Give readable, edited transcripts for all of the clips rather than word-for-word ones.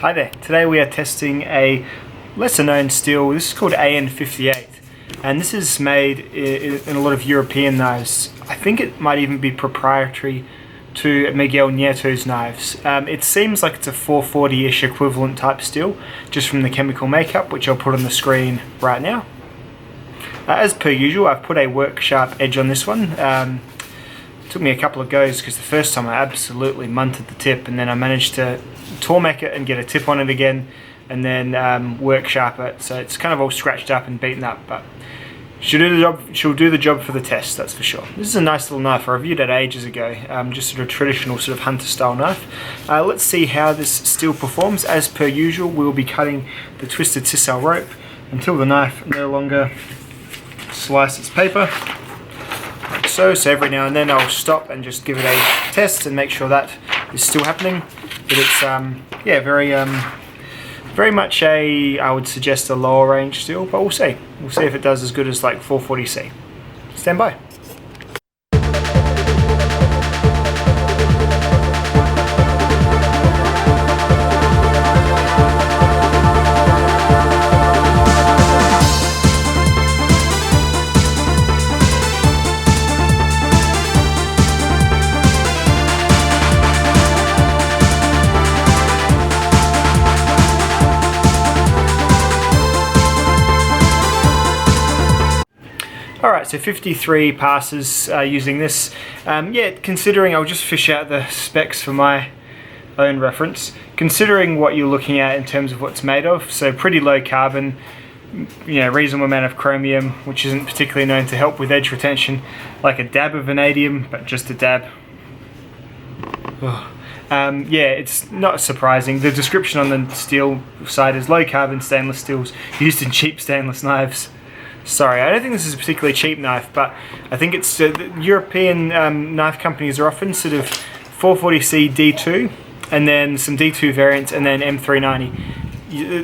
Hi there, today we are testing a lesser known steel. This is called AN58 and this is made in a lot of European knives. I think it might even be proprietary to Miguel Nieto's knives. It seems like it's a 440-ish equivalent type steel just from the chemical makeup, which I'll put on the screen right now. As per usual, I've put a work sharp edge on this one. Took me a couple of goes because the first time I absolutely munted the tip, and then I managed to tormek it and get a tip on it again, and then work sharp it. So it's kind of all scratched up and beaten up, but she'll do the job for the test, that's for sure. This is a nice little knife. I reviewed it ages ago, just sort of traditional sort of hunter style knife. Let's see how this steel performs. As per usual, we'll be cutting the twisted sisal rope until the knife no longer slices paper. Like so. So every now and then I'll stop and just give it a test and make sure that is still happening. But it's yeah, very much I would suggest a lower range steel, but we'll see. We'll see if it does as good as like 440C. Stand by. Alright, so 53 passes using this. Yeah, considering, I'll just fish out the specs for my own reference. Considering what you're looking at in terms of what it's made of, so pretty low carbon, you know, reasonable amount of chromium, which isn't particularly known to help with edge retention, like a dab of vanadium, but just a dab. Yeah, it's not surprising. The description on the steel side is low carbon stainless steels used in cheap stainless knives. Sorry, I don't think this is a particularly cheap knife, but I think it's European knife companies are often sort of 440C D2 and then some D2 variants and then M390.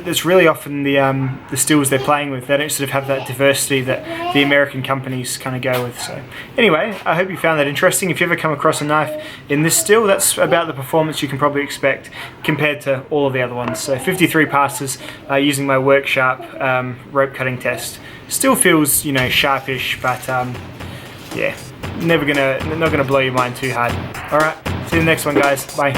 That's really often the steels they're playing with. They don't sort of have that diversity that the American companies kind of go with. So anyway, I hope you found that interesting. If you ever come across a knife in this steel, that's about the performance you can probably expect compared to all of the other ones. So 53 passes using my work sharp rope cutting test. Still feels, you know, sharpish, but yeah, not gonna blow your mind too hard. All right, see you in the next one, guys. Bye.